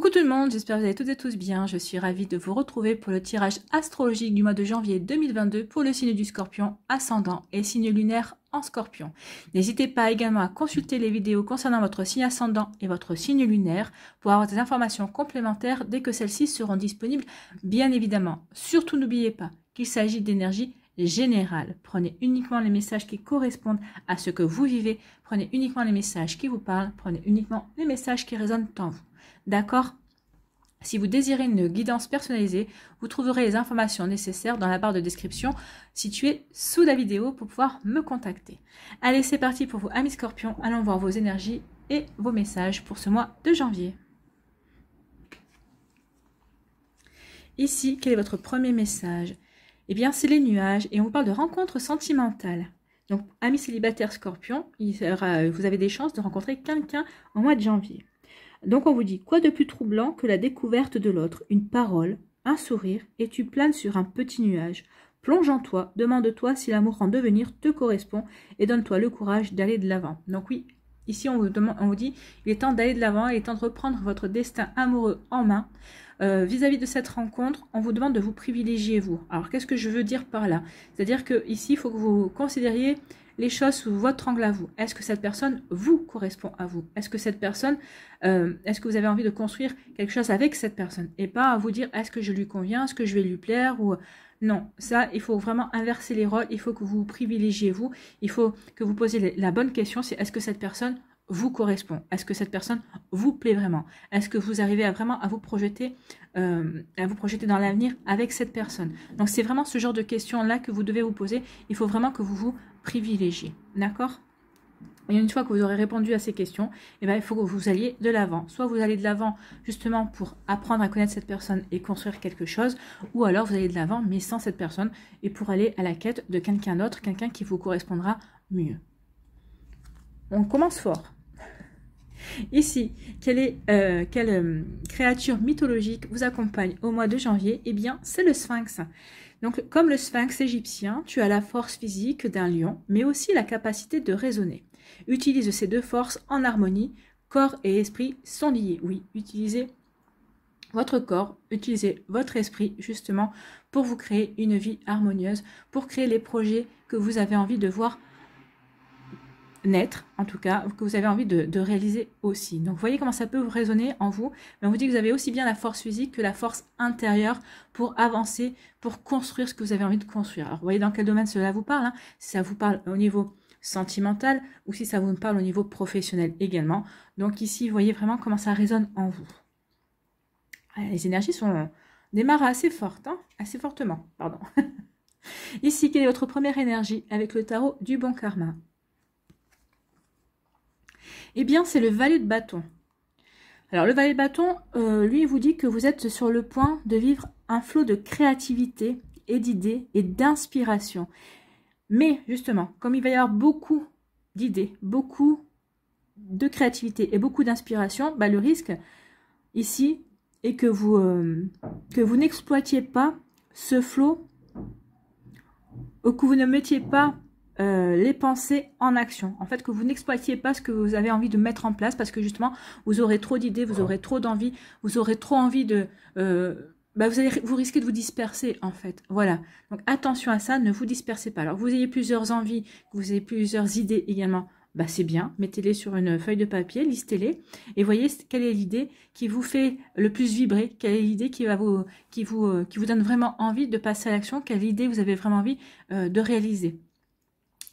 Coucou tout le monde, j'espère que vous allez toutes et tous bien. Je suis ravie de vous retrouver pour le tirage astrologique du mois de janvier 2022 pour le signe du Scorpion ascendant et signe lunaire en Scorpion. N'hésitez pas également à consulter les vidéos concernant votre signe ascendant et votre signe lunaire pour avoir des informations complémentaires dès que celles-ci seront disponibles, bien évidemment. Surtout n'oubliez pas qu'il s'agit d'énergie générale. Prenez uniquement les messages qui correspondent à ce que vous vivez, prenez uniquement les messages qui vous parlent, prenez uniquement les messages qui résonnent en vous. D'accord? Si vous désirez une guidance personnalisée, vous trouverez les informations nécessaires dans la barre de description située sous la vidéo pour pouvoir me contacter. Allez, c'est parti pour vous, amis Scorpions. Allons voir vos énergies et vos messages pour ce mois de janvier. Ici, quel est votre premier message? Eh bien, c'est les nuages et on vous parle de rencontres sentimentales. Donc, amis célibataires Scorpions, vous avez des chances de rencontrer quelqu'un au mois de janvier. Donc on vous dit, quoi de plus troublant que la découverte de l'autre? Une parole, un sourire, et tu planes sur un petit nuage. Plonge en toi, demande-toi si l'amour en devenir te correspond et donne-toi le courage d'aller de l'avant. Donc oui, ici on vous dit, il est temps d'aller de l'avant, il est temps de reprendre votre destin amoureux en main. Vis-à-vis de cette rencontre, on vous demande de vous privilégier vous. Alors qu'est-ce que je veux dire par là? C'est-à-dire que ici, il faut que vous considériez les choses sous votre angle à vous. Est-ce que cette personne vous correspond à vous? Est-ce que cette personne, est-ce que vous avez envie de construire quelque chose avec cette personne? Et pas à vous dire, est-ce que je lui conviens? Est-ce que je vais lui plaire? Ou non, ça, il faut vraiment inverser les rôles. Il faut que vous privilégiez vous. Il faut que vous posiez la bonne question, c'est est-ce que cette personne vous correspond? Est-ce que cette personne vous plaît vraiment? Est-ce que vous arrivez à vous projeter dans l'avenir avec cette personne? Donc c'est vraiment ce genre de questions-là que vous devez vous poser. Il faut vraiment que vous vous privilégiez. D'accord? Et une fois que vous aurez répondu à ces questions, eh bien, il faut que vous alliez de l'avant. Soit vous allez de l'avant justement pour apprendre à connaître cette personne et construire quelque chose, ou alors vous allez de l'avant mais sans cette personne et pour aller à la quête de quelqu'un d'autre, quelqu'un qui vous correspondra mieux. On commence fort. Ici, quelle créature mythologique vous accompagne au mois de janvier? Eh bien, c'est le Sphinx. Donc, comme le Sphinx égyptien, tu as la force physique d'un lion, mais aussi la capacité de raisonner. Utilise ces deux forces en harmonie. Corps et esprit sont liés. Oui, utilisez votre corps, utilisez votre esprit, justement, pour vous créer une vie harmonieuse, pour créer les projets que vous avez envie de voir naître, en tout cas, que vous avez envie de réaliser aussi. Donc, vous voyez comment ça peut vous résonner en vous. Mais on vous dit que vous avez aussi bien la force physique que la force intérieure pour avancer, pour construire ce que vous avez envie de construire. Alors, vous voyez dans quel domaine cela vous parle, hein? Si ça vous parle au niveau sentimental ou si ça vous parle au niveau professionnel également. Donc, ici, vous voyez vraiment comment ça résonne en vous. Les énergies démarrent assez fortes, hein? Assez fortement, pardon. Ici, quelle est votre première énergie avec le tarot du bon karma? Eh bien, c'est le valet de bâton. Alors, le valet de bâton, lui, il vous dit que vous êtes sur le point de vivre un flot de créativité et d'idées et d'inspiration. Mais, justement, comme il va y avoir beaucoup d'idées, beaucoup de créativité et beaucoup d'inspiration, bah, le risque, ici, est que vous n'exploitiez pas ce flot, ou que vous ne mettiez pas les pensées en action. En fait, que vous n'exploitiez pas ce que vous avez envie de mettre en place parce que justement, vous aurez trop d'idées, vous aurez trop d'envie, vous aurez trop envie de... vous risquez de vous disperser en fait. Voilà. Donc attention à ça, ne vous dispersez pas. Alors, que vous ayez plusieurs envies, que vous ayez plusieurs idées également, bah c'est bien. Mettez-les sur une feuille de papier, listez-les et voyez quelle est l'idée qui vous fait le plus vibrer, quelle est l'idée qui vous donne vraiment envie de passer à l'action, quelle idée vous avez vraiment envie de réaliser.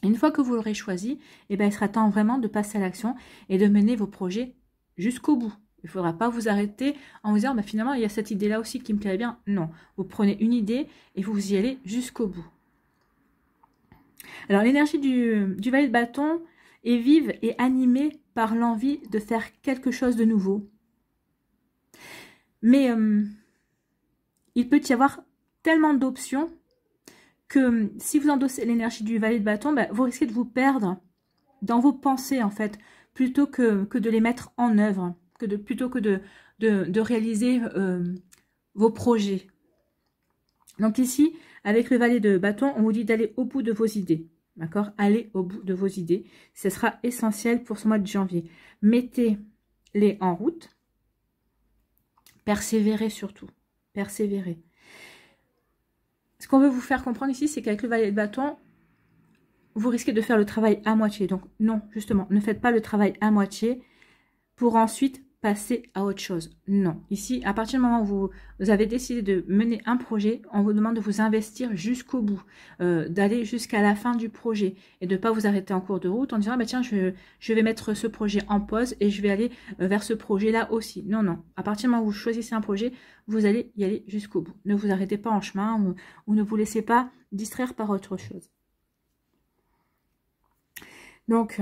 Une fois que vous l'aurez choisi, eh bien, il sera temps vraiment de passer à l'action et de mener vos projets jusqu'au bout. Il ne faudra pas vous arrêter en vous disant, bah, finalement, il y a cette idée-là aussi qui me plairait bien. Non, vous prenez une idée et vous y allez jusqu'au bout. Alors, l'énergie du valet de bâton est vive et animée par l'envie de faire quelque chose de nouveau. Mais il peut y avoir tellement d'options que si vous endossez l'énergie du valet de bâton, bah, vous risquez de vous perdre dans vos pensées, en fait, plutôt que de les mettre en œuvre, plutôt que de réaliser vos projets. Donc ici, avec le valet de bâton, on vous dit d'aller au bout de vos idées. D'accord? Allez au bout de vos idées. Ce sera essentiel pour ce mois de janvier. Mettez-les en route. Persévérez surtout. Persévérez. Ce qu'on veut vous faire comprendre ici, c'est qu'avec le valet de bâton, vous risquez de faire le travail à moitié. Donc non, justement, ne faites pas le travail à moitié pour ensuite passer à autre chose. Non. Ici, à partir du moment où vous avez décidé de mener un projet, on vous demande de vous investir jusqu'au bout, d'aller jusqu'à la fin du projet et de ne pas vous arrêter en cours de route en disant, ah, bah, tiens, je vais mettre ce projet en pause et je vais aller vers ce projet-là aussi. Non, non. À partir du moment où vous choisissez un projet, vous allez y aller jusqu'au bout. Ne vous arrêtez pas en chemin ou ne vous laissez pas distraire par autre chose. Donc,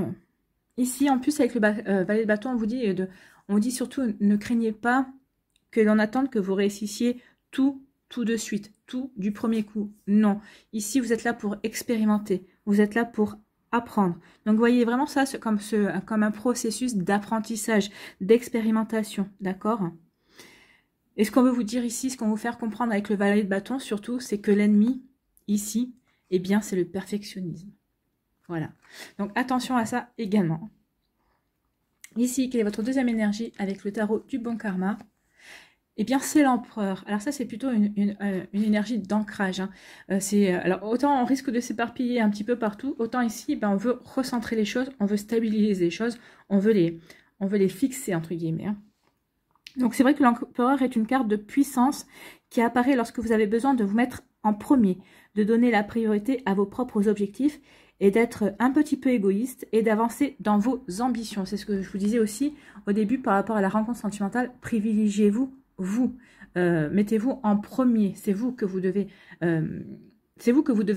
ici, en plus, avec le valet de bâton, on vous dit surtout, ne craignez pas que l'on attende que vous réussissiez tout de suite, tout du premier coup. Non, ici, vous êtes là pour expérimenter, vous êtes là pour apprendre. Donc, voyez vraiment ça comme un processus d'apprentissage, d'expérimentation, d'accord? Et ce qu'on veut vous dire ici, ce qu'on veut vous faire comprendre avec le valet de bâton, surtout, c'est que l'ennemi, ici, eh bien, c'est le perfectionnisme. Voilà. Donc, attention à ça également. Ici, quelle est votre deuxième énergie avec le tarot du bon karma? Eh bien, c'est l'empereur. Alors ça, c'est plutôt une énergie d'ancrage. Hein. Alors, autant on risque de s'éparpiller un petit peu partout, autant ici, ben, on veut recentrer les choses, on veut stabiliser les choses, on veut les fixer, entre guillemets. Hein. Donc, c'est vrai que l'empereur est une carte de puissance qui apparaît lorsque vous avez besoin de vous mettre en premier, de donner la priorité à vos propres objectifs et d'être un petit peu égoïste et d'avancer dans vos ambitions. C'est ce que je vous disais aussi au début par rapport à la rencontre sentimentale. Privilégiez-vous, vous. Mettez-vous en premier. C'est vous que vous devez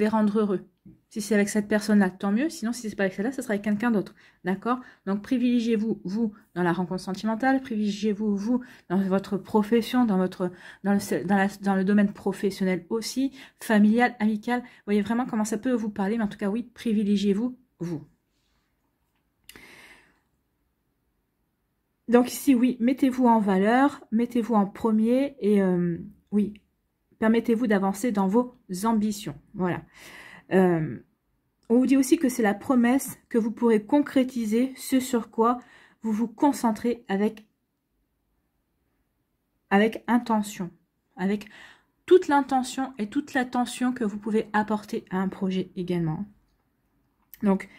rendre heureux. Si c'est avec cette personne-là, tant mieux. Sinon, si c'est pas avec celle-là, ce sera avec quelqu'un d'autre. D'accord? Donc, privilégiez-vous, vous, dans la rencontre sentimentale. Privilégiez-vous, vous, dans votre profession, dans le domaine professionnel aussi, familial, amical. Vous voyez vraiment comment ça peut vous parler. Mais en tout cas, oui, privilégiez-vous, vous. Donc ici, oui, mettez-vous en valeur, mettez-vous en premier et oui, permettez-vous d'avancer dans vos ambitions. Voilà. On vous dit aussi que c'est la promesse que vous pourrez concrétiser ce sur quoi vous vous concentrez avec intention, avec toute l'intention et toute l'attention que vous pouvez apporter à un projet également. Donc,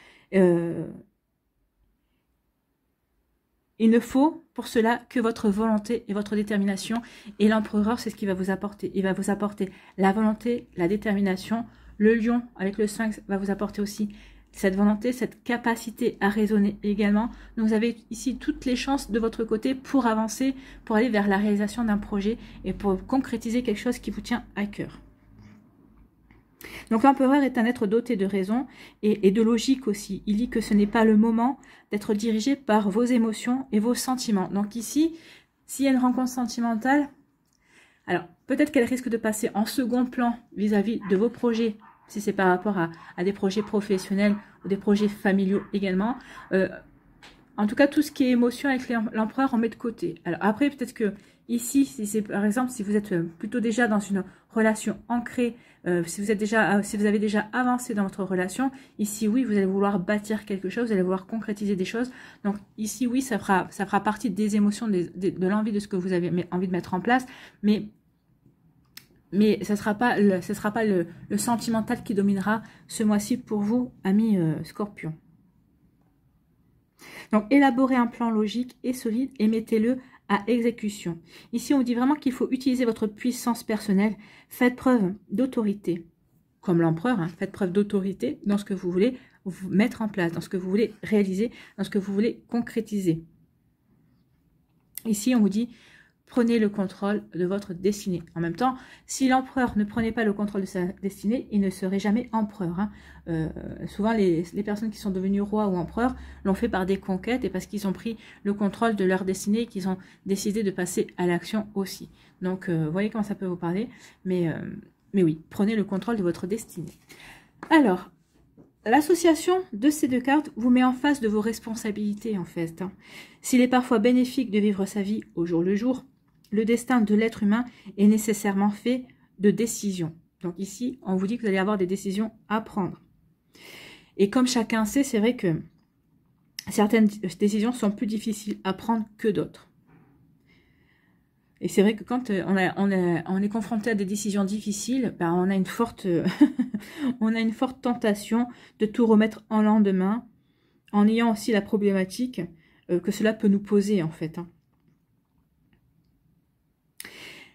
il ne faut pour cela que votre volonté et votre détermination. Et l'empereur, c'est ce qu'il va vous apporter. Il va vous apporter la volonté, la détermination. Le lion, avec le sphinx, va vous apporter aussi cette volonté, cette capacité à raisonner également. Donc, vous avez ici toutes les chances de votre côté pour avancer, pour aller vers la réalisation d'un projet et pour concrétiser quelque chose qui vous tient à cœur. Donc l'empereur est un être doté de raison et de logique aussi. Il dit que ce n'est pas le moment d'être dirigé par vos émotions et vos sentiments. Donc ici, s'il y a une rencontre sentimentale, alors peut-être qu'elle risque de passer en second plan vis-à-vis de vos projets, si c'est par rapport à des projets professionnels ou des projets familiaux également. En tout cas, tout ce qui est émotion avec l'empereur, on met de côté. Alors après, peut-être que ici, si c'est par exemple, si vous êtes plutôt déjà dans une relation ancrée, si vous avez déjà avancé dans votre relation, ici oui, vous allez vouloir bâtir quelque chose, vous allez vouloir concrétiser des choses. Donc ici oui, ça fera partie des émotions, de l'envie de ce que vous avez envie de mettre en place, mais ce sera pas le sentimental qui dominera ce mois-ci pour vous, amis Scorpion. Donc, élaborez un plan logique et solide et mettez-le à exécution. Ici, on dit vraiment qu'il faut utiliser votre puissance personnelle. Faites preuve d'autorité, comme l'empereur. Hein, faites preuve d'autorité dans ce que vous voulez vous mettre en place, dans ce que vous voulez réaliser, dans ce que vous voulez concrétiser. Ici, on vous dit... Prenez le contrôle de votre destinée. En même temps, si l'empereur ne prenait pas le contrôle de sa destinée, il ne serait jamais empereur. Hein. Souvent, les personnes qui sont devenues rois ou empereurs l'ont fait par des conquêtes et parce qu'ils ont pris le contrôle de leur destinée et qu'ils ont décidé de passer à l'action aussi. Donc, vous voyez comment ça peut vous parler. Mais oui, prenez le contrôle de votre destinée. Alors, l'association de ces deux cartes vous met en face de vos responsabilités, en fait. Hein. S'il est parfois bénéfique de vivre sa vie au jour le jour, le destin de l'être humain est nécessairement fait de décisions. Donc ici, on vous dit que vous allez avoir des décisions à prendre. Et comme chacun sait, c'est vrai que certaines décisions sont plus difficiles à prendre que d'autres. Et c'est vrai que quand on est confronté à des décisions difficiles, ben on a une forte, on a une forte tentation de tout remettre en lendemain, en ayant aussi la problématique que cela peut nous poser en fait. Hein.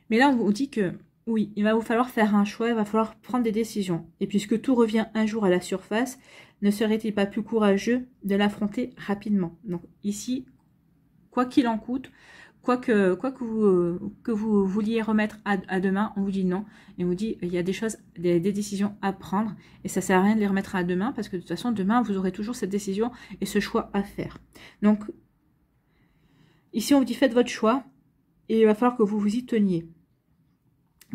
Mais là, on vous dit que oui, il va vous falloir faire un choix, il va falloir prendre des décisions. Et puisque tout revient un jour à la surface, ne serait-il pas plus courageux de l'affronter rapidement? Donc ici, quoi qu'il en coûte, quoi que vous vouliez remettre à demain, on vous dit non. Et on vous dit, il y a des choses, des décisions à prendre. Et ça ne sert à rien de les remettre à demain, parce que de toute façon, demain, vous aurez toujours cette décision et ce choix à faire. Donc, ici, on vous dit, faites votre choix. Et il va falloir que vous vous y teniez.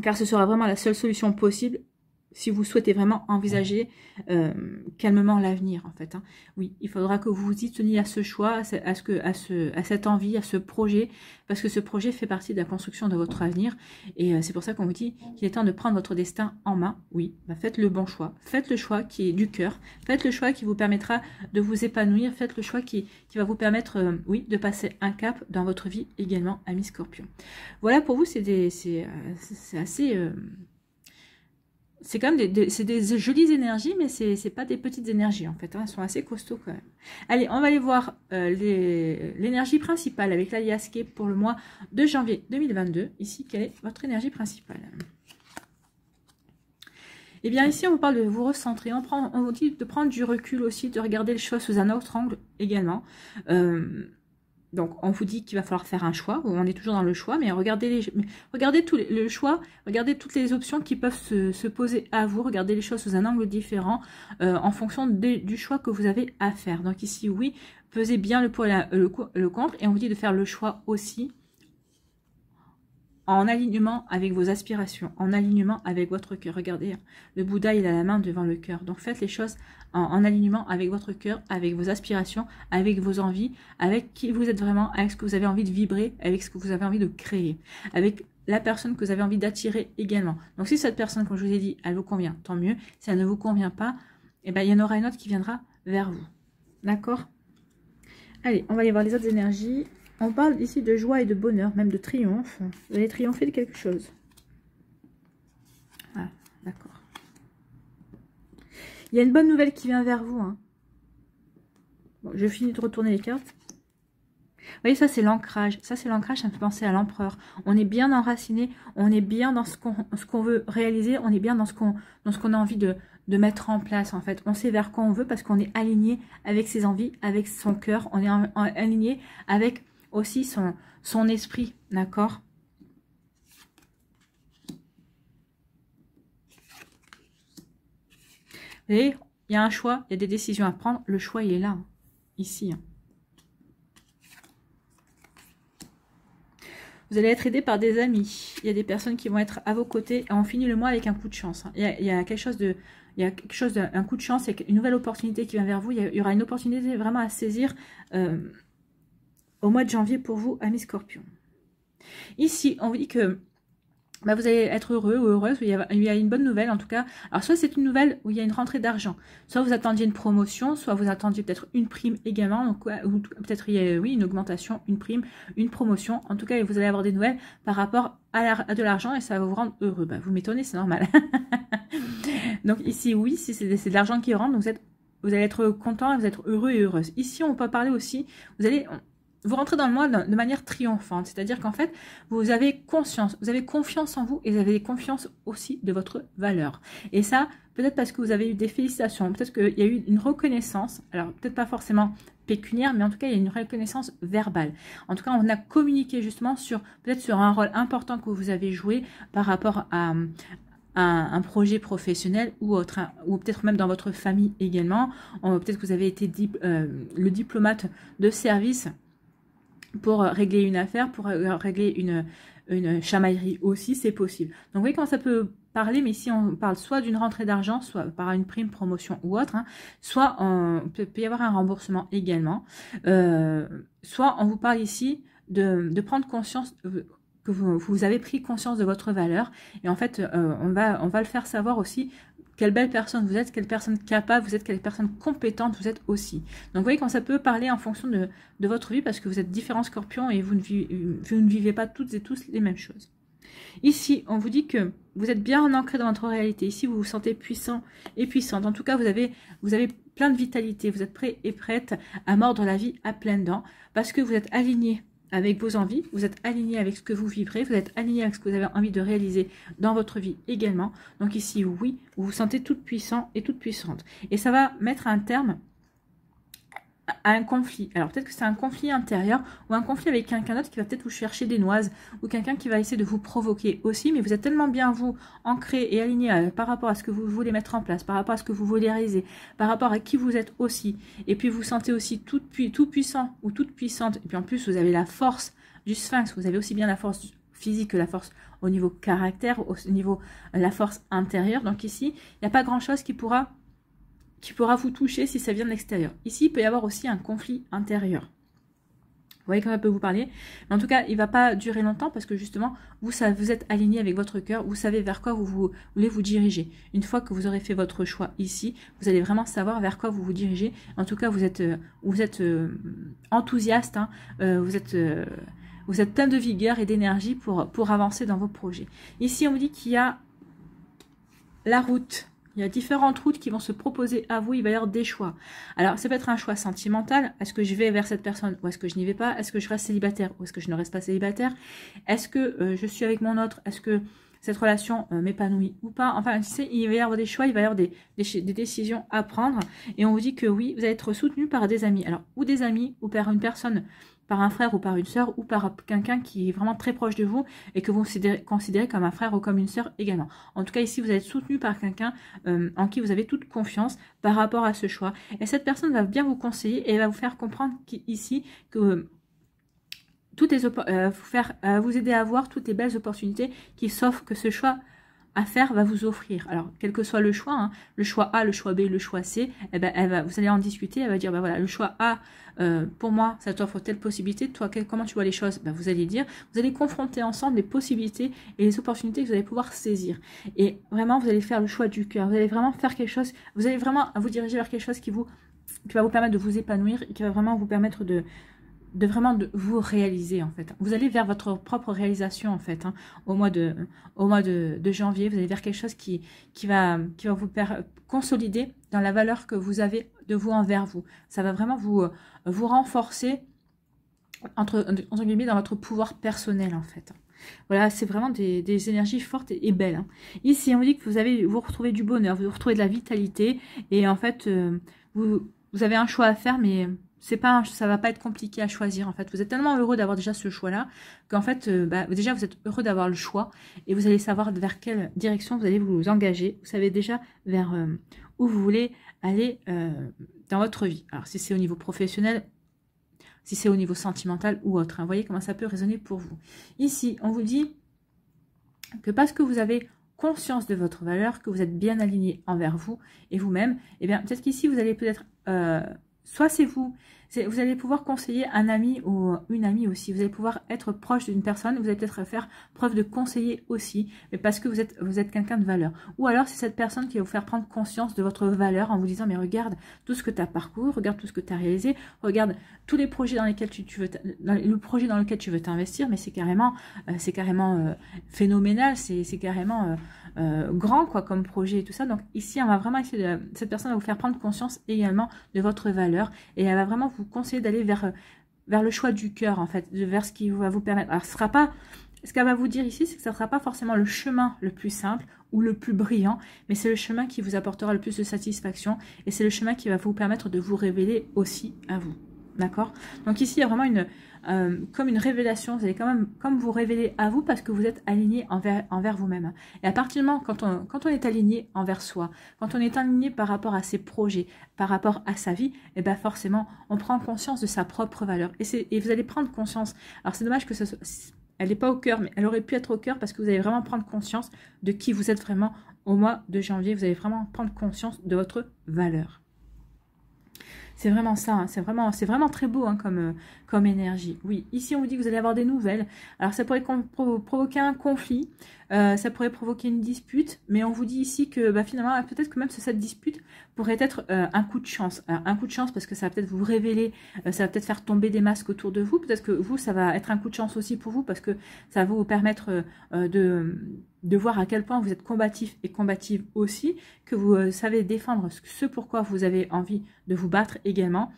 Car ce sera vraiment la seule solution possible si vous souhaitez vraiment envisager calmement l'avenir, en fait. Hein. Oui, il faudra que vous vous y teniez à ce choix, à cette envie, à ce projet, parce que ce projet fait partie de la construction de votre avenir. Et c'est pour ça qu'on vous dit qu'il est temps de prendre votre destin en main. Oui, bah faites le bon choix. Faites le choix qui est du cœur. Faites le choix qui vous permettra de vous épanouir. Faites le choix qui va vous permettre, oui, de passer un cap dans votre vie également, amis Scorpion. Voilà, pour vous, c'est assez... c'est quand même des jolies énergies, mais c'est pas des petites énergies en fait. Hein. Elles sont assez costauds quand même. Allez, on va aller voir l'énergie principale avec l'Aliascape pour le mois de janvier 2022. Ici, quelle est votre énergie principale? Eh bien, ici, on vous parle de vous recentrer. On vous dit de prendre du recul aussi, de regarder les choses sous un autre angle également. Donc, on vous dit qu'il va falloir faire un choix. On est toujours dans le choix, mais regardez le choix, regardez toutes les options qui peuvent se poser à vous. Regardez les choses sous un angle différent en fonction du choix que vous avez à faire. Donc ici, oui, pesez bien le pour et le contre. Et on vous dit de faire le choix aussi en alignement avec vos aspirations, en alignement avec votre cœur. Regardez, le Bouddha, il a la main devant le cœur. Donc faites les choses en alignement avec votre cœur, avec vos aspirations, avec vos envies, avec qui vous êtes vraiment, avec ce que vous avez envie de vibrer, avec ce que vous avez envie de créer, avec la personne que vous avez envie d'attirer également. Donc si cette personne, comme je vous ai dit, elle vous convient, tant mieux. Si elle ne vous convient pas, eh ben, il y en aura une autre qui viendra vers vous. D'accord? Allez, on va aller voir les autres énergies. On parle ici de joie et de bonheur, même de triomphe. Vous allez triompher de quelque chose. Ah, d'accord. Il y a une bonne nouvelle qui vient vers vous. Hein. Bon, je finis de retourner les cartes. Vous voyez, ça c'est l'ancrage. Ça c'est l'ancrage, ça me fait penser à l'empereur. On est bien enraciné, on est bien dans ce qu'on veut réaliser, on est bien dans ce qu'on a envie de mettre en place en fait. On sait vers quoi on veut parce qu'on est aligné avec ses envies, avec son cœur. On est aligné avec aussi son esprit, d'accord? Vous voyez, il y a un choix, il y a des décisions à prendre. Le choix, il est là, hein, ici. Hein. Vous allez être aidé par des amis. Il y a des personnes qui vont être à vos côtés. Et on finit le mois avec un coup de chance. Hein. Il y a quelque chose de... Il y a quelque chose d'un coup de chance, il y a une nouvelle opportunité qui vient vers vous. Il y aura une opportunité vraiment à saisir au mois de janvier pour vous, amis Scorpion. Ici, on vous dit que bah, vous allez être heureux ou heureuse, il y a une bonne nouvelle en tout cas. Alors soit c'est une nouvelle où il y a une rentrée d'argent, soit vous attendiez une promotion, soit vous attendiez peut-être une prime également, donc ou peut-être il y a oui, une augmentation, une prime, une promotion. En tout cas, vous allez avoir des nouvelles par rapport à de l'argent et ça va vous rendre heureux. Bah, vous m'étonnez, c'est normal. Donc ici, oui, si c'est de l'argent qui rentre, donc vous allez être content et vous êtes heureux et heureuse. Ici, on peut parler aussi, vous rentrez dans le mois de manière triomphante, c'est-à-dire qu'en fait, vous avez conscience, vous avez confiance en vous et vous avez confiance aussi de votre valeur. Et ça, peut-être parce que vous avez eu des félicitations, peut-être qu'il y a eu une reconnaissance, alors peut-être pas forcément pécuniaire, mais en tout cas, il y a une reconnaissance verbale. En tout cas, on a communiqué justement peut-être sur un rôle important que vous avez joué par rapport à un projet professionnel ou autre, hein, ou peut-être même dans votre famille également. Peut-être que vous avez été le diplomate de service pour régler une affaire, pour régler une chamaillerie aussi, c'est possible. Donc vous voyez comment ça peut parler, mais ici on parle soit d'une rentrée d'argent, soit par une prime, promotion ou autre, hein, soit peut y avoir un remboursement également, soit on vous parle ici de prendre conscience que vous avez pris conscience de votre valeur, et en fait on va le faire savoir aussi quelle belle personne vous êtes, quelle personne capable vous êtes, quelle personne compétente vous êtes aussi. Donc vous voyez quand ça peut parler en fonction de votre vie, parce que vous êtes différents scorpions et vous ne vivez pas toutes et tous les mêmes choses. Ici, on vous dit que vous êtes bien ancré dans votre réalité. Ici, vous vous sentez puissant et puissante. En tout cas, vous avez plein de vitalité. Vous êtes prêt et prête à mordre la vie à pleines dents parce que vous êtes aligné avec vos envies, vous êtes aligné avec ce que vous vibrez, vous êtes aligné avec ce que vous avez envie de réaliser dans votre vie également. Donc ici, oui, vous vous sentez toute puissante et toute puissante. Et ça va mettre un terme à un conflit. Alors peut-être que c'est un conflit intérieur ou un conflit avec quelqu'un d'autre qui va peut-être vous chercher des noises ou quelqu'un qui va essayer de vous provoquer aussi, mais vous êtes tellement bien vous ancré et aligné par rapport à ce que vous voulez mettre en place, par rapport à ce que vous voulez réaliser, par rapport à qui vous êtes aussi, et puis vous sentez aussi tout puissant ou toute puissante, et puis en plus vous avez la force du sphinx, vous avez aussi bien la force physique que la force au niveau caractère, au niveau la force intérieure. Donc ici, il n'y a pas grand chose qui pourra vous toucher si ça vient de l'extérieur. Ici, il peut y avoir aussi un conflit intérieur. Vous voyez comment ça peut vous parler. Mais en tout cas, il ne va pas durer longtemps parce que justement, vous êtes aligné avec votre cœur, vous savez vers quoi vous voulez vous diriger. Une fois que vous aurez fait votre choix ici, vous allez vraiment savoir vers quoi vous vous dirigez. En tout cas, vous êtes enthousiaste, hein, vous êtes plein de vigueur et d'énergie pour avancer dans vos projets. Ici, on vous dit qu'il y a la route. Il y a différentes routes qui vont se proposer à vous, il va y avoir des choix. Alors, ça peut être un choix sentimental. Est-ce que je vais vers cette personne ou est-ce que je n'y vais pas? Est-ce que je reste célibataire ou est-ce que je ne reste pas célibataire? Est-ce que je suis avec mon autre? Est-ce que cette relation m'épanouit ou pas? Enfin, tu sais, il va y avoir des choix, il va y avoir des décisions à prendre. Et on vous dit que oui, vous allez être soutenu par des amis. Alors, ou des amis, ou par une personne, par un frère ou par une sœur, ou par quelqu'un qui est vraiment très proche de vous et que vous considérez comme un frère ou comme une sœur également. En tout cas, ici, vous allez être soutenu par quelqu'un en qui vous avez toute confiance par rapport à ce choix. Et cette personne va bien vous conseiller et va vous faire comprendre ici que vous aider à voir toutes les belles opportunités qui s'offrent, que ce choix à faire va vous offrir. Alors, quel que soit le choix, hein, le choix A, le choix B, le choix C, eh ben, vous allez en discuter, elle va dire, ben voilà, le choix A, pour moi, ça t'offre telle possibilité, toi, comment tu vois les choses? Ben, vous allez dire, vous allez confronter ensemble les possibilités et les opportunités que vous allez pouvoir saisir. Et vraiment, vous allez faire le choix du cœur, vous allez vraiment faire quelque chose, vous allez vraiment vous diriger vers quelque chose qui va vous permettre de vous épanouir et qui va vraiment vous permettre de vous réaliser en fait. Vous allez vers votre propre réalisation en fait. Hein. Au mois de janvier, vous allez vers quelque chose qui va vous consolider dans la valeur que vous avez de vous envers vous. Ça va vraiment vous renforcer entre guillemets dans votre pouvoir personnel en fait. Voilà, c'est vraiment des énergies fortes et belles. Hein. Ici, on dit que vous retrouvez du bonheur, vous retrouvez de la vitalité et en fait, vous avez un choix à faire, mais ça va pas être compliqué à choisir en fait. Vous êtes tellement heureux d'avoir déjà ce choix-là qu'en fait, déjà vous êtes heureux d'avoir le choix et vous allez savoir vers quelle direction vous allez vous engager. Vous savez déjà vers où vous voulez aller dans votre vie. Alors si c'est au niveau professionnel, si c'est au niveau sentimental ou autre. Hein. Vous voyez comment ça peut résonner pour vous. Ici, on vous dit que parce que vous avez conscience de votre valeur, que vous êtes bien aligné envers vous et vous-même, eh bien peut-être qu'ici vous allez peut-être soit c'est vous allez pouvoir conseiller un ami ou une amie aussi. Vous allez pouvoir être proche d'une personne. Vous allez peut-être faire preuve de conseiller aussi, mais parce que vous êtes quelqu'un de valeur. Ou alors c'est cette personne qui va vous faire prendre conscience de votre valeur en vous disant mais regarde tout ce que tu as parcouru, regarde tout ce que tu as réalisé, regarde tous les projets dans lesquels le projet dans lequel tu veux t'investir, mais c'est carrément phénoménal, c'est carrément grand quoi comme projet et tout ça. Donc ici on va vraiment essayer cette personne va vous faire prendre conscience également de votre valeur et elle va vraiment vous conseiller d'aller vers le choix du cœur en fait, vers ce qui va vous permettre. Alors ce qu'elle va vous dire ici, c'est que ça ne sera pas forcément le chemin le plus simple ou le plus brillant, mais c'est le chemin qui vous apportera le plus de satisfaction et c'est le chemin qui va vous permettre de vous révéler aussi à vous. D'accord? Donc ici, il y a vraiment comme une révélation. Vous allez quand même comme vous révéler à vous parce que vous êtes aligné envers vous-même. Et à partir du moment, quand on est aligné envers soi, quand on est aligné par rapport à ses projets, par rapport à sa vie, et bien forcément, on prend conscience de sa propre valeur. Et vous allez prendre conscience. Alors c'est dommage que elle n'est pas au cœur, mais elle aurait pu être au cœur parce que vous allez vraiment prendre conscience de qui vous êtes vraiment au mois de janvier. Vous allez vraiment prendre conscience de votre valeur. C'est vraiment ça, hein. C'est vraiment très beau hein, comme énergie. Oui, ici on vous dit que vous allez avoir des nouvelles. Alors ça pourrait provoquer un conflit, ça pourrait provoquer une dispute, mais on vous dit ici que bah, finalement, peut-être que même cette dispute pourrait être un coup de chance. Alors, un coup de chance parce que ça va peut-être vous révéler, ça va peut-être faire tomber des masques autour de vous. Peut-être que vous, ça va être un coup de chance aussi pour vous parce que ça va vous permettre de voir à quel point vous êtes combatif et combative aussi, que vous savez défendre ce pourquoi vous avez envie de vous battre également,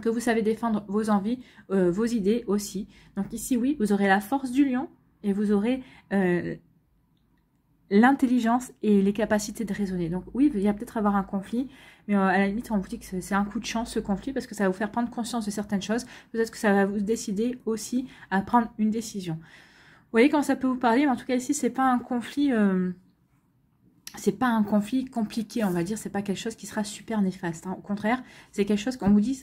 que vous savez défendre vos envies, vos idées aussi. Donc ici, oui, vous aurez la force du lion et vous aurez l'intelligence et les capacités de raisonner. Donc oui, il va peut-être avoir un conflit, mais à la limite, on vous dit que c'est un coup de chance ce conflit parce que ça va vous faire prendre conscience de certaines choses. Peut-être que ça va vous décider aussi à prendre une décision. Vous voyez quand ça peut vous parler, mais en tout cas ici, c'est pas un conflit... c'est pas un conflit compliqué, on va dire, c'est pas quelque chose qui sera super néfaste. Hein. Au contraire, c'est quelque chose qu'on vous dit,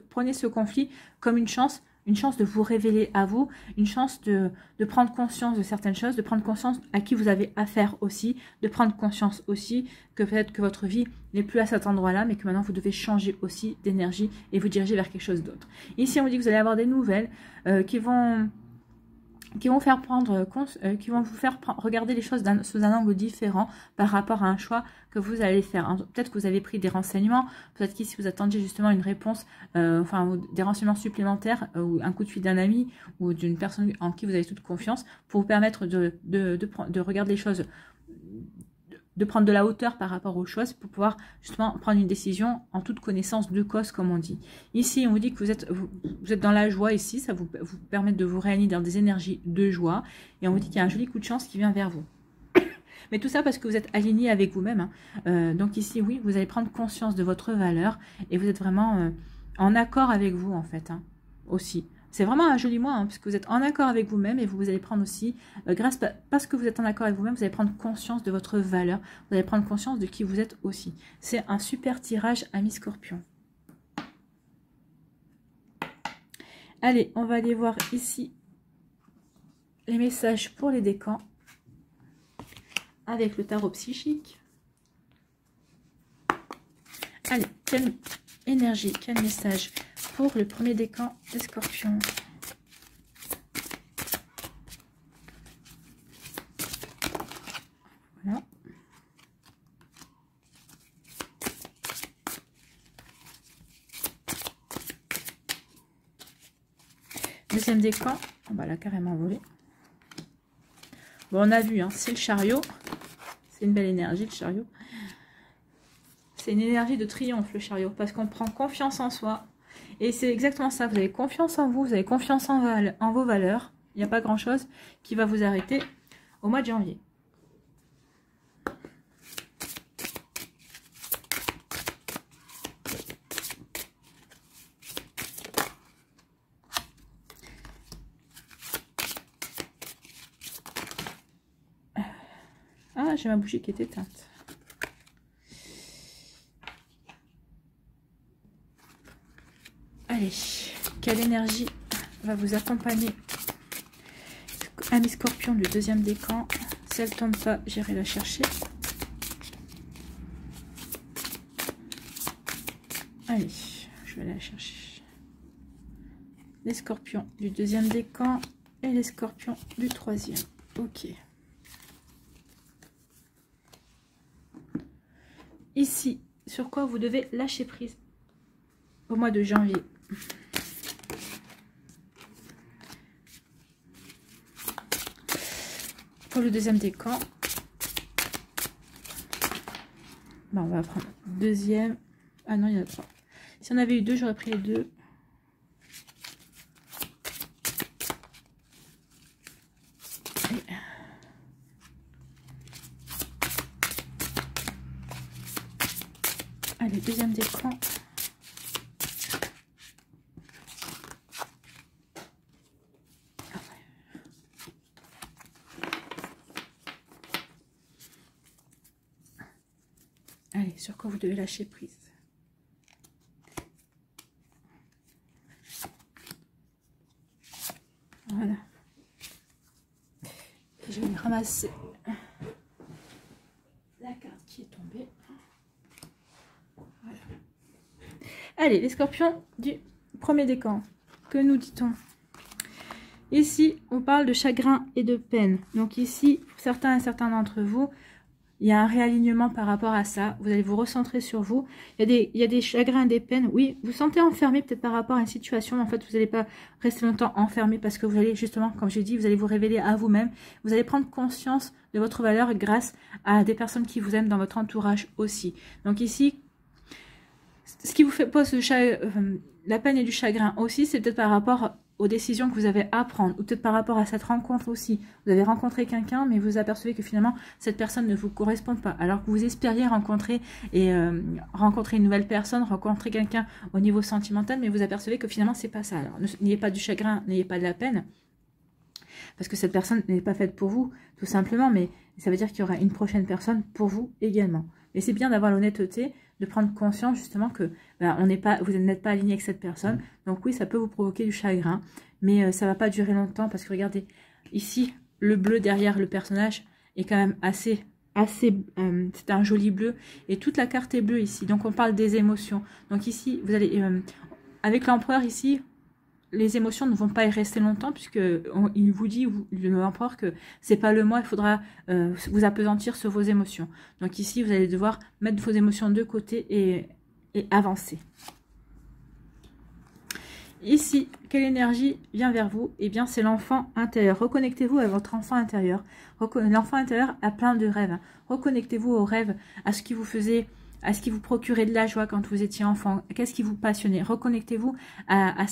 prenez ce conflit comme une chance de vous révéler à vous, une chance de prendre conscience de certaines choses, de prendre conscience à qui vous avez affaire aussi, de prendre conscience aussi que peut-être que votre vie n'est plus à cet endroit-là, mais que maintenant vous devez changer aussi d'énergie et vous diriger vers quelque chose d'autre. Ici, on vous dit que vous allez avoir des nouvelles qui vont faire qui vont vous faire regarder les choses sous un angle différent par rapport à un choix que vous allez faire. Peut-être que vous avez pris des renseignements, peut-être qu'ici vous attendiez justement une réponse, enfin des renseignements supplémentaires, ou un coup de fil d'un ami ou d'une personne en qui vous avez toute confiance pour vous permettre de regarder les choses, de prendre de la hauteur par rapport aux choses pour pouvoir justement prendre une décision en toute connaissance de cause, comme on dit. Ici, on vous dit que vous êtes dans la joie ici, ça vous permet de vous réunir dans des énergies de joie. Et on vous dit qu'il y a un joli coup de chance qui vient vers vous. Mais tout ça parce que vous êtes aligné avec vous-même. Hein. Donc ici, oui, vous allez prendre conscience de votre valeur et vous êtes vraiment en accord avec vous, en fait, hein, aussi. C'est vraiment un joli mois, hein, puisque vous êtes en accord avec vous-même et vous allez prendre aussi, parce que vous êtes en accord avec vous-même, vous allez prendre conscience de votre valeur, vous allez prendre conscience de qui vous êtes aussi. C'est un super tirage, ami Scorpion. Allez, on va aller voir ici les messages pour les décans avec le tarot psychique. Allez, quelle énergie, quel message pour le premier décan des Scorpions. Voilà. Deuxième décan, on va la carrément voler. Bon, on a vu, hein, c'est le chariot. C'est une belle énergie, le chariot. C'est une énergie de triomphe, le chariot, parce qu'on prend confiance en soi. Et c'est exactement ça, vous avez confiance en vous, vous avez confiance en vos valeurs. Il n'y a pas grand-chose qui va vous arrêter au mois de janvier. Ah, j'ai ma bougie qui est éteinte. Allez, quelle énergie va vous accompagner, ami Scorpion du deuxième décan. Si elle ne tombe pas, j'irai la chercher. Allez, je vais la chercher. Les Scorpions du deuxième décan et les Scorpions du troisième. Ok. Ici, sur quoi vous devez lâcher prise au mois de janvier. Pour le deuxième décan, bon, on va prendre deuxième. Ah non, il y en a trois. Si on avait eu deux, j'aurais pris les deux. Et... allez, deuxième décan. Allez, sur quoi vous devez lâcher prise. Voilà. Je vais ramasser la carte qui est tombée. Voilà. Allez, les Scorpions du premier décan. Que nous dit-on? Ici, on parle de chagrin et de peine. Donc ici, pour certains et certains d'entre vous, il y a un réalignement par rapport à ça. Vous allez vous recentrer sur vous. Il y a des chagrins et des peines. Oui, vous vous sentez enfermé peut-être par rapport à une situation. En fait, vous n'allez pas rester longtemps enfermé parce que vous allez justement, comme j'ai dit, vous allez vous révéler à vous-même. Vous allez prendre conscience de votre valeur grâce à des personnes qui vous aiment dans votre entourage aussi. Donc ici, ce qui vous fait pose la peine et du chagrin aussi, c'est peut-être par rapport aux décisions que vous avez à prendre, ou peut-être par rapport à cette rencontre aussi. Vous avez rencontré quelqu'un, mais vous apercevez que finalement, cette personne ne vous correspond pas. Alors que vous espériez rencontrer rencontrer une nouvelle personne, rencontrer quelqu'un au niveau sentimental, mais vous apercevez que finalement, c'est pas ça. Alors, n'ayez pas du chagrin, n'ayez pas de la peine, parce que cette personne n'est pas faite pour vous, tout simplement, mais ça veut dire qu'il y aura une prochaine personne pour vous également. Mais c'est bien d'avoir l'honnêteté, de prendre conscience justement que vous n'êtes pas aligné avec cette personne. Donc oui, ça peut vous provoquer du chagrin, mais ça ne va pas durer longtemps parce que regardez, ici, le bleu derrière le personnage est quand même assez c'est un joli bleu et toute la carte est bleue ici. Donc on parle des émotions. Donc ici, vous allez, avec l'empereur ici, les émotions ne vont pas y rester longtemps puisque il vous dit, l'empereur, que c'est pas le moi, il faudra vous appesantir sur vos émotions. Donc ici, vous allez devoir mettre vos émotions de côté et avancer. Ici, quelle énergie vient vers vous? Eh bien, c'est l'enfant intérieur. Reconnectez-vous à votre enfant intérieur. L'enfant intérieur a plein de rêves. Reconnectez-vous aux rêves, à ce qui vous faisait... à ce qui vous procurait de la joie quand vous étiez enfant, qu'est-ce qui vous passionnait. Reconnectez-vous à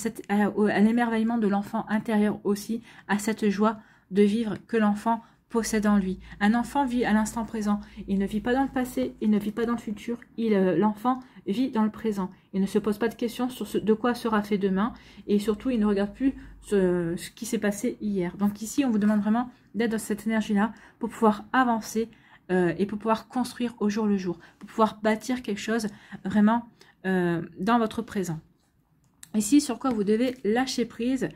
l'émerveillement de l'enfant intérieur aussi, à cette joie de vivre que l'enfant possède en lui. Un enfant vit à l'instant présent, il ne vit pas dans le passé, il ne vit pas dans le futur, l'enfant vit dans le présent. Il ne se pose pas de questions sur de quoi sera fait demain, et surtout il ne regarde plus ce qui s'est passé hier. Donc ici on vous demande vraiment d'être dans cette énergie-là pour pouvoir avancer, et pour pouvoir construire au jour le jour, pour pouvoir bâtir quelque chose vraiment dans votre présent. Ici, sur quoi vous devez lâcher prise?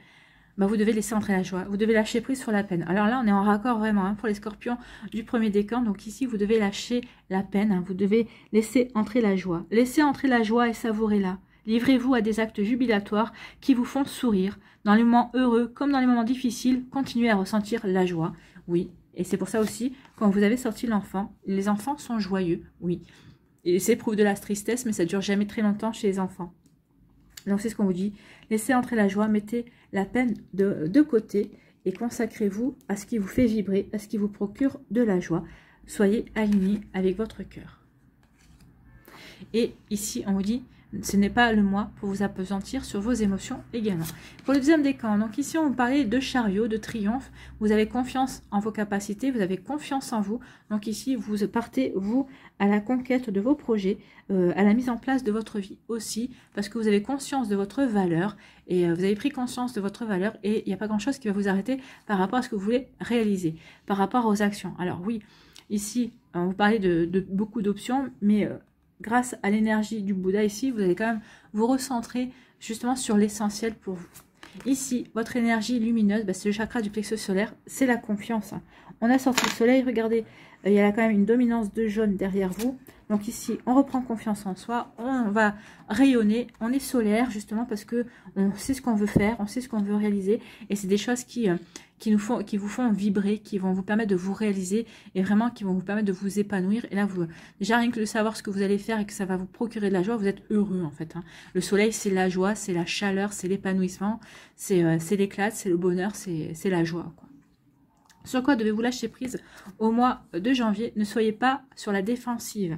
Vous devez laisser entrer la joie, vous devez lâcher prise sur la peine. Alors là, on est en raccord vraiment pour les scorpions du premier décan. Donc ici, vous devez lâcher la peine, vous devez laisser entrer la joie. Laissez entrer la joie et savourez-la. Livrez-vous à des actes jubilatoires qui vous font sourire. Dans les moments heureux comme dans les moments difficiles, continuez à ressentir la joie. Oui. Et c'est pour ça aussi, quand vous avez sorti l'enfant, les enfants sont joyeux, oui. Et c'est prouve de la tristesse, mais ça ne dure jamais très longtemps chez les enfants. Donc c'est ce qu'on vous dit, laissez entrer la joie, mettez la peine de côté et consacrez-vous à ce qui vous fait vibrer, à ce qui vous procure de la joie. Soyez alignés avec votre cœur. Et ici, on vous dit, ce n'est pas le moi pour vous appesantir sur vos émotions également. Pour le deuxième décan, donc ici on parlait de chariot, de triomphe. Vous avez confiance en vos capacités, vous avez confiance en vous. Donc ici vous partez, vous, à la conquête de vos projets, à la mise en place de votre vie aussi, parce que vous avez conscience de votre valeur et vous avez pris conscience de votre valeur et il n'y a pas grand chose qui va vous arrêter par rapport à ce que vous voulez réaliser, par rapport aux actions. Alors oui, ici on vous parlait de beaucoup d'options, mais... grâce à l'énergie du Bouddha ici, vous allez quand même vous recentrer justement sur l'essentiel pour vous. Ici, votre énergie lumineuse, c'est le chakra du plexus solaire, c'est la confiance. On a sorti le soleil, regardez, il y a quand même une dominance de jaune derrière vous. Donc ici, on reprend confiance en soi, on va rayonner, on est solaire justement parce que on sait ce qu'on veut faire, on sait ce qu'on veut réaliser. Et c'est des choses qui vous font vibrer, qui vont vous permettre de vous réaliser et vraiment qui vont vous permettre de vous épanouir. Et là, déjà rien que de savoir ce que vous allez faire et que ça va vous procurer de la joie, vous êtes heureux en fait. Le soleil, c'est la joie, c'est la chaleur, c'est l'épanouissement, c'est l'éclat, c'est le bonheur, c'est la joie, quoi. Sur quoi devez-vous lâcher prise au mois de janvier? Ne soyez pas sur la défensive.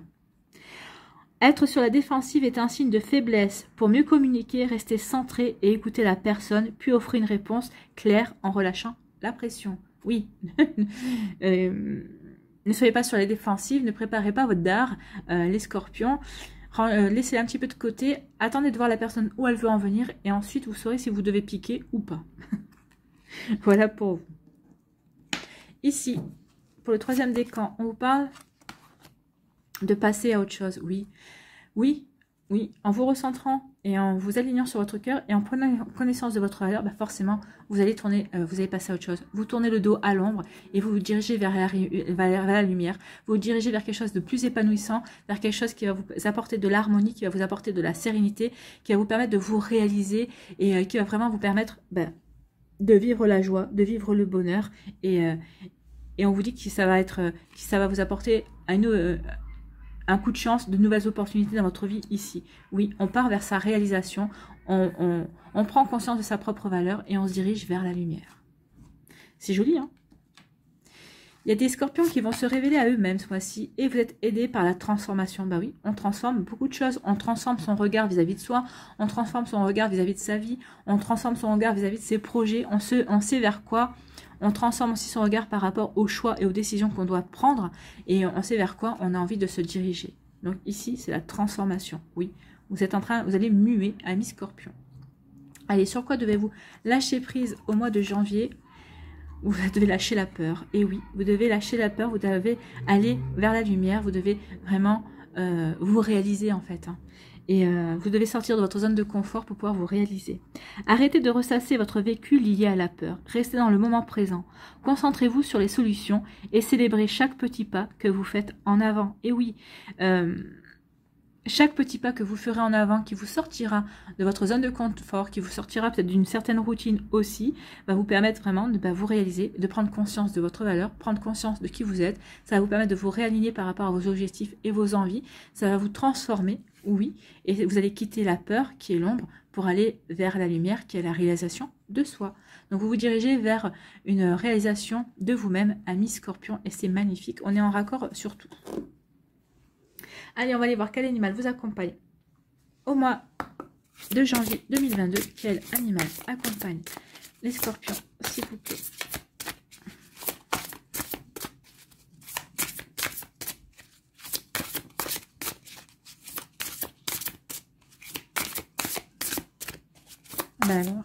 Être sur la défensive est un signe de faiblesse. Pour mieux communiquer, restez centré et écoutez la personne, puis offrez une réponse claire en relâchant la pression. Oui. Ne soyez pas sur la défensive, ne préparez pas votre dard, les scorpions. Laissez-la un petit peu de côté, attendez de voir la personne où elle veut en venir et ensuite vous saurez si vous devez piquer ou pas. Voilà pour vous. Ici, pour le troisième décan, on vous parle de passer à autre chose. Oui, oui, oui, en vous recentrant et en vous alignant sur votre cœur et en prenant connaissance de votre valeur, bah forcément, vous allez tourner, vous allez passer à autre chose. Vous tournez le dos à l'ombre et vous vous dirigez vers la lumière. Vous vous dirigez vers quelque chose de plus épanouissant, vers quelque chose qui va vous apporter de l'harmonie, qui va vous apporter de la sérénité, qui va vous permettre de vous réaliser et qui va vraiment vous permettre de vivre la joie, de vivre le bonheur. Et on vous dit que ça va vous apporter un coup de chance, de nouvelles opportunités dans votre vie ici. Oui, on part vers sa réalisation, on prend conscience de sa propre valeur et on se dirige vers la lumière. C'est joli, hein? Il y a des scorpions qui vont se révéler à eux-mêmes ce mois-ci et vous êtes aidés par la transformation. Bah oui, on transforme beaucoup de choses. On transforme son regard vis-à-vis de soi, on transforme son regard vis-à-vis de sa vie, on transforme son regard vis-à-vis de ses projets, on sait vers quoi. On transforme aussi son regard par rapport aux choix et aux décisions qu'on doit prendre et on sait vers quoi on a envie de se diriger. Donc ici, c'est la transformation. Oui, vous allez muer, amis Scorpion. Allez, sur quoi devez-vous lâcher prise au mois de janvier? Vous devez lâcher la peur. Et oui, vous devez lâcher la peur, vous devez aller vers la lumière, vous devez vraiment vous réaliser en fait. Hein. Et vous devez sortir de votre zone de confort pour pouvoir vous réaliser. Arrêtez de ressasser votre vécu lié à la peur. Restez dans le moment présent. Concentrez-vous sur les solutions et célébrez chaque petit pas que vous faites en avant. Et oui, chaque petit pas que vous ferez en avant, qui vous sortira de votre zone de confort, qui vous sortira peut-être d'une certaine routine aussi, va vous permettre vraiment de vous réaliser, de prendre conscience de votre valeur, prendre conscience de qui vous êtes. Ça va vous permettre de vous réaligner par rapport à vos objectifs et vos envies. Ça va vous transformer, oui, et vous allez quitter la peur qui est l'ombre pour aller vers la lumière qui est la réalisation de soi. Donc vous vous dirigez vers une réalisation de vous-même, amis Scorpion, et c'est magnifique. On est en raccord sur tout. Allez, on va aller voir quel animal vous accompagne au mois de janvier 2022. Quel animal accompagne les scorpions, s'il vous plaît? Ben alors,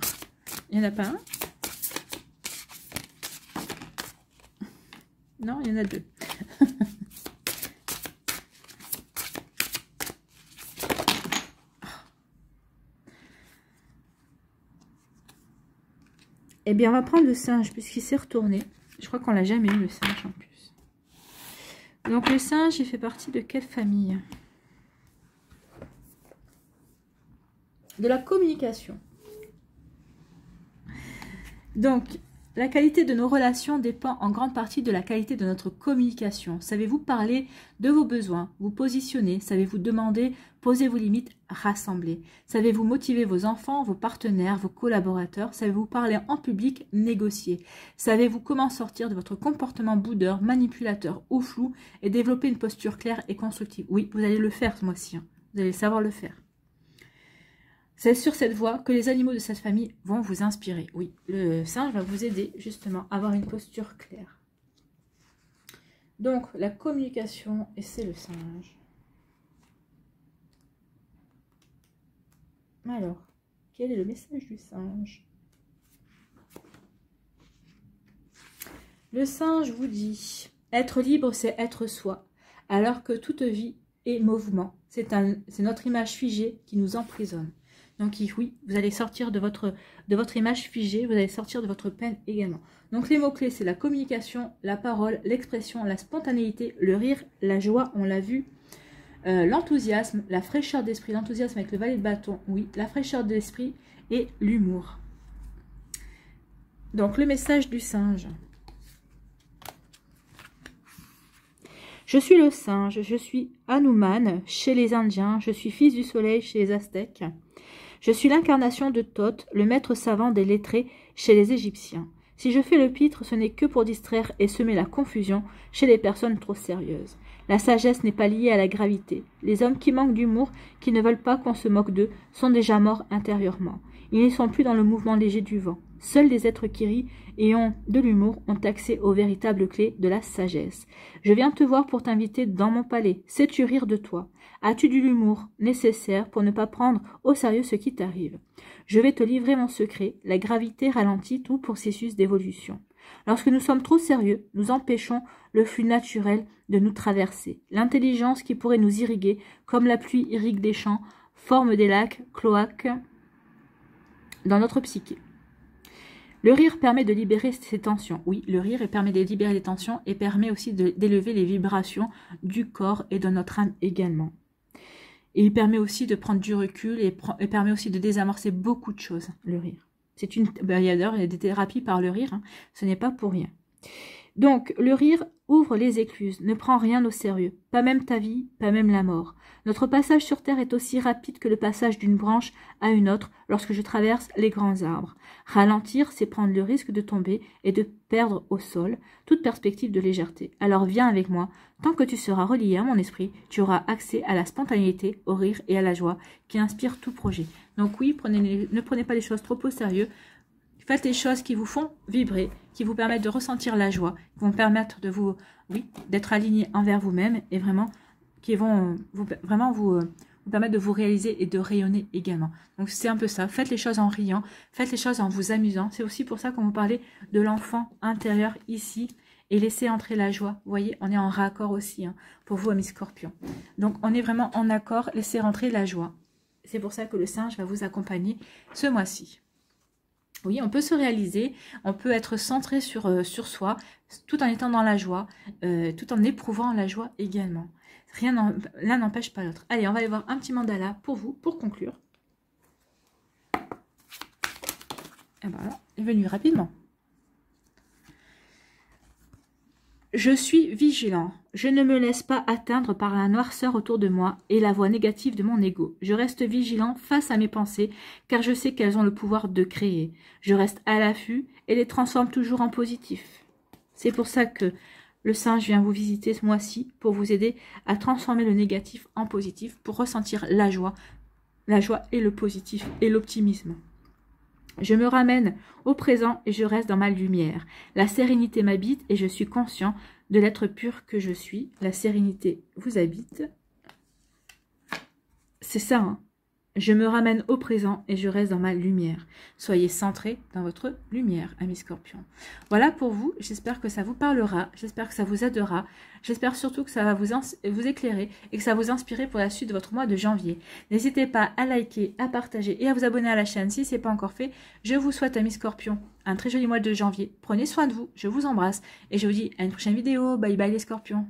il n'y en a pas un? Non, il y en a deux. Eh bien, on va prendre le singe puisqu'il s'est retourné. Je crois qu'on l'a jamais eu, le singe, en plus. Donc, le singe, il fait partie de quelle famille? De la communication. Donc, la qualité de nos relations dépend en grande partie de la qualité de notre communication. Savez-vous parler de vos besoins, vous positionner? Savez-vous demander, poser vos limites, rassembler? Savez-vous motiver vos enfants, vos partenaires, vos collaborateurs? Savez-vous parler en public, négocier? Savez-vous comment sortir de votre comportement boudeur, manipulateur ou flou et développer une posture claire et constructive? Oui, vous allez le faire ce mois-ci. Hein. Vous allez savoir le faire. C'est sur cette voie que les animaux de cette famille vont vous inspirer. Oui, le singe va vous aider justement à avoir une posture claire. Donc, la communication, et c'est le singe. Alors, quel est le message du singe? Le singe vous dit, être libre, c'est être soi, alors que toute vie est mouvement. C'est notre image figée qui nous emprisonne. Donc oui, vous allez sortir de votre image figée, vous allez sortir de votre peine également. Donc les mots-clés, c'est la communication, la parole, l'expression, la spontanéité, le rire, la joie, on l'a vu, l'enthousiasme, la fraîcheur d'esprit, l'enthousiasme avec le valet de bâton, oui, la fraîcheur d'esprit et l'humour. Donc le message du singe. Je suis le singe, je suis Hanuman chez les Indiens, je suis fils du soleil chez les Aztèques. Je suis l'incarnation de Thoth, le maître savant des lettrés chez les Égyptiens. Si je fais le pitre, ce n'est que pour distraire et semer la confusion chez les personnes trop sérieuses. La sagesse n'est pas liée à la gravité. Les hommes qui manquent d'humour, qui ne veulent pas qu'on se moque d'eux, sont déjà morts intérieurement. Ils ne sont plus dans le mouvement léger du vent. Seuls les êtres qui rient et ont de l'humour ont accès aux véritables clés de la sagesse. Je viens te voir pour t'inviter dans mon palais. Sais-tu rire de toi? As-tu de l'humour nécessaire pour ne pas prendre au sérieux ce qui t'arrive? Je vais te livrer mon secret. La gravité ralentit tout processus d'évolution. Lorsque nous sommes trop sérieux, nous empêchons le flux naturel de nous traverser. L'intelligence qui pourrait nous irriguer, comme la pluie irrigue des champs, forment des lacs, cloaques dans notre psyché. Le rire permet de libérer ces tensions. Oui, le rire permet de libérer les tensions et permet aussi d'élever les vibrations du corps et de notre âme également. Et il permet aussi de prendre du recul et permet aussi de désamorcer beaucoup de choses, le rire. C'est une, il y a d'ailleurs des thérapies par le rire, hein, ce n'est pas pour rien. Donc, le rire ouvre les écluses, ne prend rien au sérieux, pas même ta vie, pas même la mort. Notre passage sur Terre est aussi rapide que le passage d'une branche à une autre lorsque je traverse les grands arbres. Ralentir, c'est prendre le risque de tomber et de perdre au sol toute perspective de légèreté. Alors viens avec moi, tant que tu seras relié à mon esprit, tu auras accès à la spontanéité, au rire et à la joie qui inspire tout projet. Donc oui, ne prenez pas les choses trop au sérieux. Faites les choses qui vous font vibrer, qui vous permettent de ressentir la joie, qui vont permettre de vous, oui, d'être aligné envers vous-même et vraiment, qui vont vous permettre de vous réaliser et de rayonner également. Donc c'est un peu ça. Faites les choses en riant, faites les choses en vous amusant. C'est aussi pour ça qu'on vous parlait de l'enfant intérieur ici et laissez entrer la joie. Vous voyez, on est en raccord aussi hein, pour vous, amis Scorpions. Donc on est vraiment en accord, laissez rentrer la joie. C'est pour ça que le singe va vous accompagner ce mois-ci. Oui, on peut se réaliser, on peut être centré sur soi, tout en étant dans la joie, tout en éprouvant la joie également. L'un n'empêche pas l'autre. Allez, on va aller voir un petit mandala pour vous, pour conclure. Et voilà, il est venu rapidement. Je suis vigilant. Je ne me laisse pas atteindre par la noirceur autour de moi et la voix négative de mon ego. Je reste vigilant face à mes pensées, car je sais qu'elles ont le pouvoir de créer. Je reste à l'affût et les transforme toujours en positif. C'est pour ça que le singe vient vous visiter ce mois-ci, pour vous aider à transformer le négatif en positif, pour ressentir la joie et le positif et l'optimisme. Je me ramène au présent et je reste dans ma lumière. La sérénité m'habite et je suis conscient de l'être pur que je suis. La sérénité vous habite. C'est ça, hein. Je me ramène au présent et je reste dans ma lumière. Soyez centrés dans votre lumière, amis Scorpions. Voilà pour vous. J'espère que ça vous parlera. J'espère que ça vous aidera. J'espère surtout que ça va vous éclairer et que ça va vous inspirer pour la suite de votre mois de janvier. N'hésitez pas à liker, à partager et à vous abonner à la chaîne si ce n'est pas encore fait. Je vous souhaite, amis Scorpions, un très joli mois de janvier. Prenez soin de vous. Je vous embrasse et je vous dis à une prochaine vidéo. Bye bye les Scorpions.